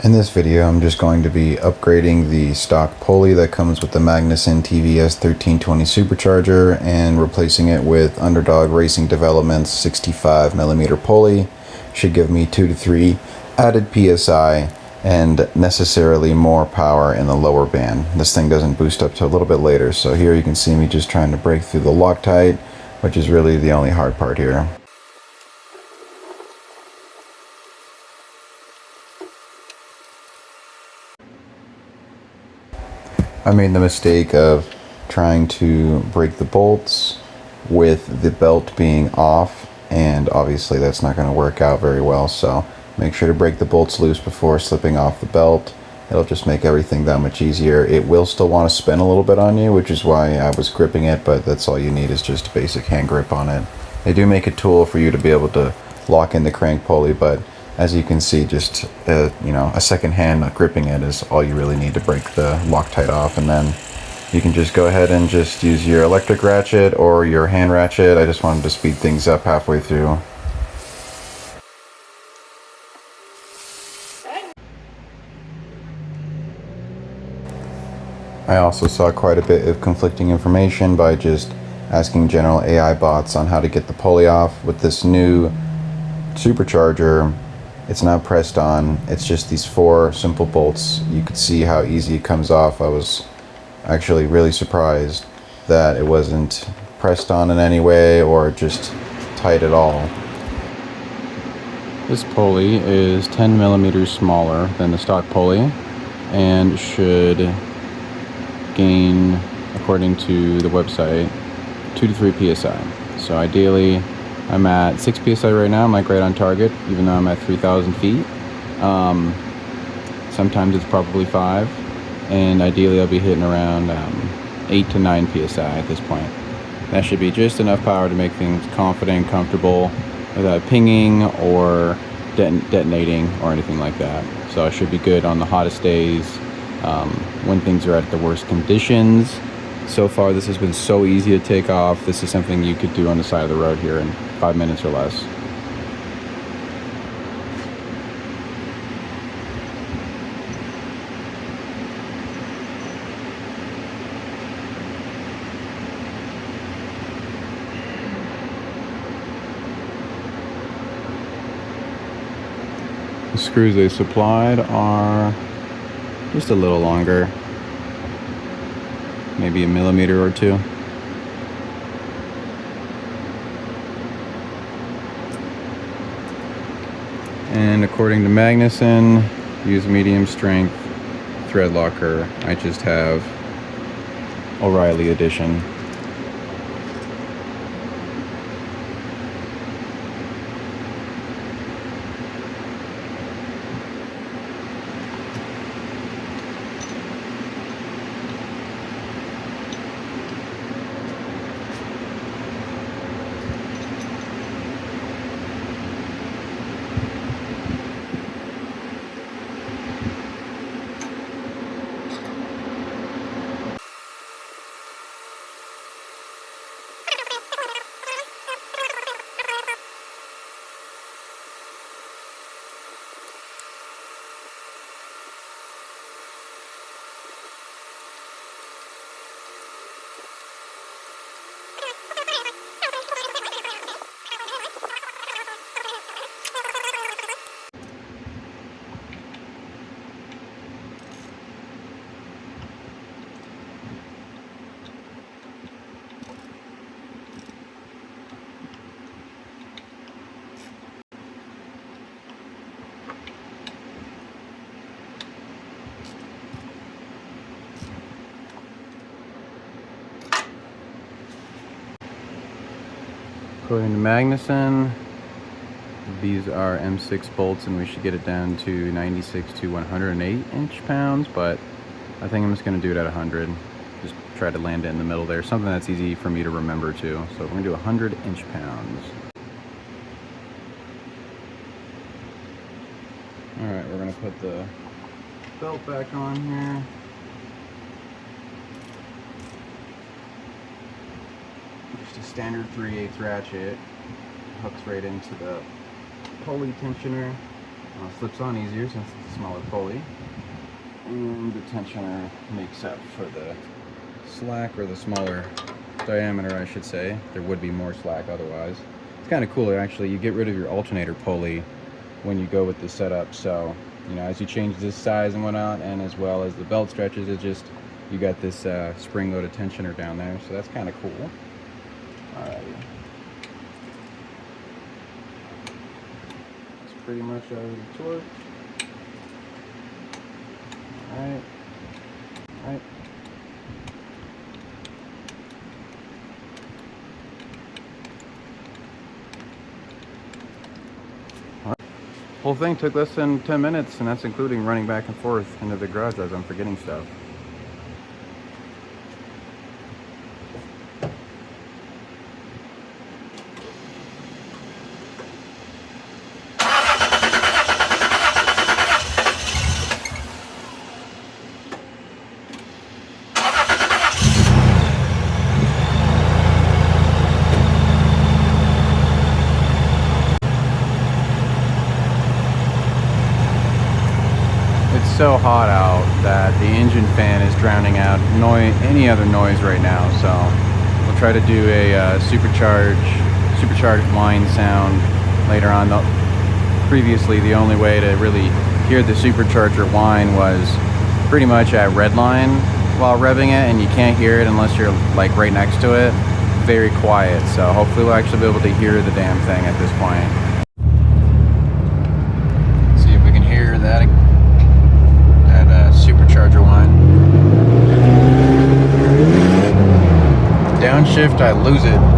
In this video, I'm just going to be upgrading the stock pulley that comes with the Magnuson TVS1320 supercharger and replacing it with Underdog Racing Development's 65mm pulley. Should give me 2 to 3 added PSI and necessarily more power in the lower band. This thing doesn't boost up to a little bit later, so here you can see me just trying to break through the Loctite, which is really the only hard part here. I made the mistake of trying to break the bolts with the belt being off, and obviously that's not going to work out very well, so make sure to break the bolts loose before slipping off the belt. It'll just make everything that much easier. It will still want to spin a little bit on you, which is why I was gripping it, but that's all you need is just a basic hand grip on it. They do make a tool for you to be able to lock in the crank pulley, but as you can see, just a second hand gripping it is all you really need to break the Loctite off, and then you can just go ahead and just use your electric ratchet or your hand ratchet. I just wanted to speed things up halfway through. I also saw quite a bit of conflicting information by just asking general AI bots on how to get the pulley off. With this new supercharger, it's not pressed on, it's just these 4 simple bolts. You could see how easy it comes off. I was actually really surprised that it wasn't pressed on in any way or just tight at all. This pulley is 10 millimeters smaller than the stock pulley and should gain, according to the website, 2 to 3 psi. So ideally, I'm at 6 psi right now. I'm like right on target, even though I'm at 3,000 feet. Sometimes it's probably 5, and ideally I'll be hitting around 8 to 9 psi at this point. That should be just enough power to make things confident and comfortable without pinging or detonating or anything like that. So I should be good on the hottest days when things are at the worst conditions. So far, this has been so easy to take off. This is something you could do on the side of the road here in 5 minutes or less. The screws they supplied are just a little longer, maybe a millimeter or 2. And according to Magnuson, use medium strength thread locker. I just have O'Reilly edition. According to Magnuson, these are M6 bolts and we should get it down to 96 to 108 inch-pounds, but I think I'm just going to do it at 100. Just try to land it in the middle there, something that's easy for me to remember too. So we're going to do 100 inch-pounds. Alright, we're going to put the belt back on here. Just a standard 3/8 ratchet, hooks right into the pulley tensioner. Slips on easier since it's a smaller pulley. And the tensioner makes up for the slack, or the smaller diameter, I should say. There would be more slack otherwise. It's kind of cooler actually. You get rid of your alternator pulley when you go with this setup, so you know, as you change this size and whatnot, and as well as the belt stretches, it just, you got this spring-loaded tensioner down there, so that's kind of cool. Alrighty. That's pretty much already torqued. Alright. Alright. Whole thing took less than 10 minutes, and that's including running back and forth into the garage as I'm forgetting stuff. So hot out that the engine fan is drowning out any other noise right now, so we'll try to do a supercharged whine sound later on. Previously, the only way to really hear the supercharger whine was pretty much at redline while revving it, and you can't hear it unless you're like right next to it. Very quiet, so hopefully we'll actually be able to hear the damn thing at this point. Let's see if we can hear that supercharger whine. Downshift, I lose it.